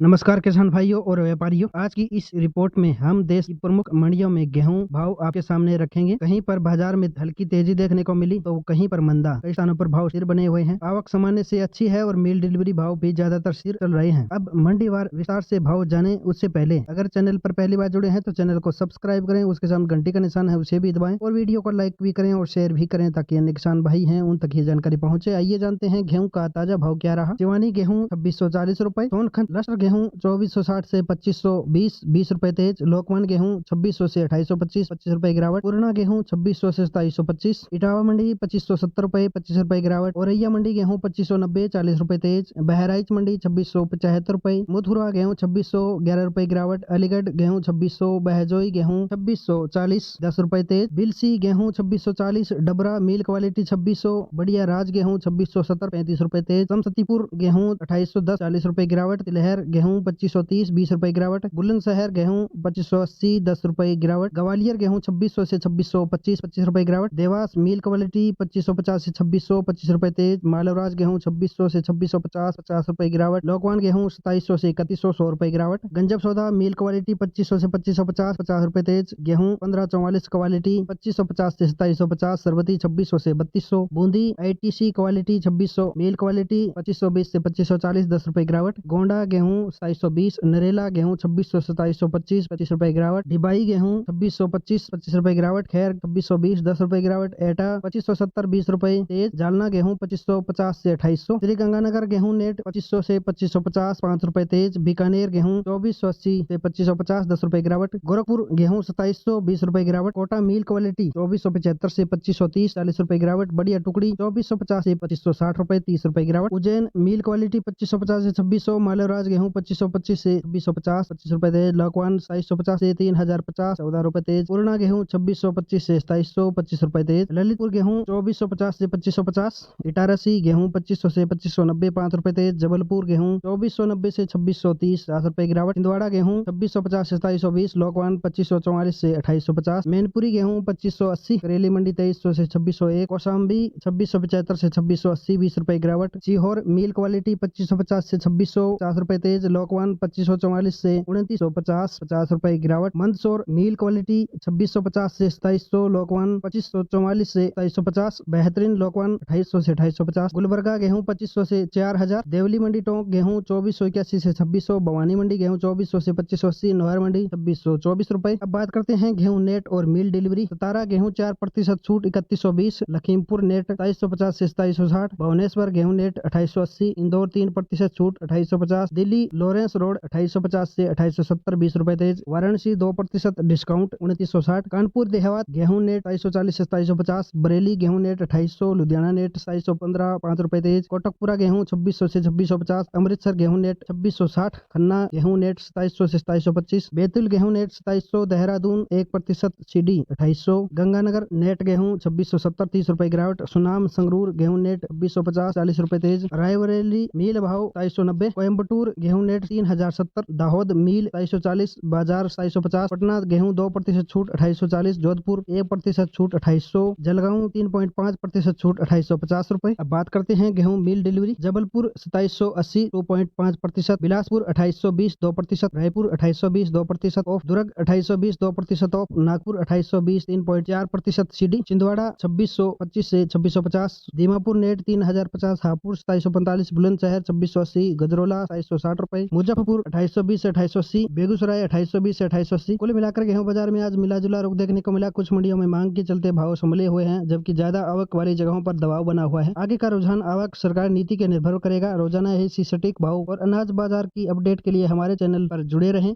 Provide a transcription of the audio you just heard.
नमस्कार किसान भाइयों और व्यापारियों। आज की इस रिपोर्ट में हम देश की प्रमुख मंडियों में गेहूं भाव आपके सामने रखेंगे। कहीं पर बाजार में हल्की तेजी देखने को मिली तो कहीं पर मंदा। कई स्थानों पर भाव स्थिर बने हुए हैं। आवक सामान्य से अच्छी है और मील डिलीवरी भाव भी ज्यादातर स्थिर चल रहे हैं। अब मंडीवार विस्तार से भाव जाने उससे पहले अगर चैनल पर पहली बार जुड़े हैं तो चैनल को सब्सक्राइब करें, उसके सामने घंटी का निशान है उसे भी दबाएं और वीडियो को लाइक भी करें और शेयर भी करें ताकि अन्य किसान भाई हैं उन तक ये जानकारी पहुंचे। आइए जानते हैं गेहूं का ताजा भाव क्या रहा। सिवानी गेहूं 2640 रुपए, सोनखंड लस्टर गेहूं 2460 से 2520 रुपए तेज, लोकमान गेहूं 2600 से 2825 25 रुपए गिरावट, पूर्णा गेहूं 2600 से 2725, इटावा मंडी 2570 रुपए 25 रुपए गिरावट, औरैया मंडी गेहूं 2590 40 रुपए तेज, बहराइच मंडी 2675 रुपए, मथुरा गेहूं 2611 रुपए गिरावट, अलीगढ़ गेहूं 2600, बहजोई गेहूं 2640 10 रुपए तेज, बिलसी गेहूं 2640, डबरा मिल क्वालिटी 2600, बढ़िया राज गेहूं 2670 35 रुपए तेज, समस्तीपुर गेहूं 2810 40 रुपए गिरावट, तिलहर गेहूं 2530 20 रुपए गिरावट, बुलंदशहर गेहूं 2580 10 रुपए गिरावट, ग्वालियर गेहूं 2600 से 2625 25 रुपए गिरावट, देवास मिल क्वालिटी 2550 से 2600 25 रुपए तेज, मालवराज गेहूं 2600 से 2650 50 रुपए गिरावट, लोकवान गेहूं 2700 से 3100 100 रुपए गिरावट, गंजब सौदा मिल क्वालिटी 2500 से 2550 50 रुपए तेज, गेहूं 1544 क्वालिटी 2550 से 2750, सरबती 2600 से 3200, बूंदी ITC क्वालिटी 2600, मेल क्वालिटी 2520 से 2540 10 रुपए गिरावट, गोंडा गेहूं 2720, नरेला गेहूं 2600 से 2725 25 रुपए गिरावट, डिबाई गेहूं 2625 25 रुपए गिरावट, खैर 2620 10 रुपए गिरावट, एटा 2570 20 रुपए तेज, जालना गेहूं 2550 से 2800, श्री गंगानगर गेहूं नेट 2500 से 2550 5 रुपए तेज, बीकानेर गेहूं 2480 से 2550 10 रुपए गिरावट, गोरखपुर गेहूं 2700 20 रुपए गिरावट, कोटा मिल क्वालिटी 2475 से 2530 40 रुपए गिरावट, बढ़िया टुकड़ी 2450 से 2560 रुपए 30 रुपए गिरावट, उज्जैन मिल क्वालिटी 2550 से 2600, मालवराज गेहूं 2525 से 2650 25 रुपए तेज, लौकवान 2750 से 3050 14 रुपए तेज, पूर्णा गेहूं 2625 से 2700 25 रुपए तेज, ललितपुर गेहूं 2450 से 2550, इटारसी गेहूं 2500 से 2590 5 रुपए तेज, जबलपुर गेहूं 2490 से 2630 7 रुपए गिरावट, छिंदवाड़ा गेहूं 2650 से 2720, लोकवान 2544 से 2850, मैनपुरी गेहूं 2580, करेली मंडी 2300 से 2601, कौशाम्बी 2675 से 2680 20 रुपए गिरावट, सीहोर मिल क्वालिटी 2550 से 2600 50 रुपए तेज, लोकवान 2544 से 2950 50 रुपए गिरावट, मंदसौर मिल क्वालिटी 2650 से 2700, लोकवान 2544 से 2750, बेहतरीन लोकवान 2800 से 2850, गुलबर्गा गेहूं 2500 से 4000, देवली मंडी टोंक गेहूं 2481 से 2600, भवानी मंडी गेहूं 2400 से 2580, नोहर मंडी 2624 रुपए। अब बात करते हैं गेहूं नेट और मिल डिलीवरी। सतारा गेहूं 4% छूट 3120, लखीमपुर नेट 2750 से 2760, भुवनेश्वर गेहूं नेट 2880, इंदौर 3% छूट 2850, दिल्ली लॉरेंस रोड 2850 से 2870 20 रुपए तेज, वाराणसी 2% डिस्काउंट 2960, कानपुर देहात गेहूं नेट 240 से 2750, बरेली गेहूं नेट 2800, लुधियाना नेट 2715 5 रुपए तेज, कोटकपुरा गेहूं 2600 से 2650, अमृतसर गेहूं नेट 2660, खन्ना गेहूं नेट 2700 से 2725, बैतूल गेहूं net 2700, Dehradun 1% CD 2800, Ganganagar net गेहूं 2670 30 रुपए गिरावट, सुनाम संगरूर गेहूं नेट 2650 40 रुपए तेज, रायबरेली मील भाव 2790, कोयम्बटूर गेहूं नेट 3070, दाहोद मील 2740, बाजार 2750, पटना गेहूं 2% छूट 2840, जोधपुर 1% छूट 2800, जलगांव 3.5% छूट 2850 रुपए। अब बात करते हैं गेहूं mill delivery. Jabalpur 2780 2.5%, Bilaspur 2820 2%, Raipur 2820 2% off, Durg 2820 2% off, Nagpur 2820 3.4% CD, Chhindwara 2625 से 2650, दीमापुर नेट 3050, हापुड़ 2745, बुलंदशहर 2680, गजरोला 2760 रुपए, मुजफ्फरपुर 2820 से 2880, बेगूसराय 2820 से 2880। कुल मिलाकर गेहूं बाजार में आज मिला जुला रुख देखने को मिला। कुछ मंडियों में मांग के चलते भाव संभले हुए हैं जबकि ज्यादा आवक वाली जगहों पर दबाव बना हुआ है। आगे का रुझान आवक सरकार नीति के निर्भर करेगा। रोजाना ऐसी सटीक भाव और अनाज बाजार की अपडेट के लिए हमारे चैनल पर जुड़े रहें।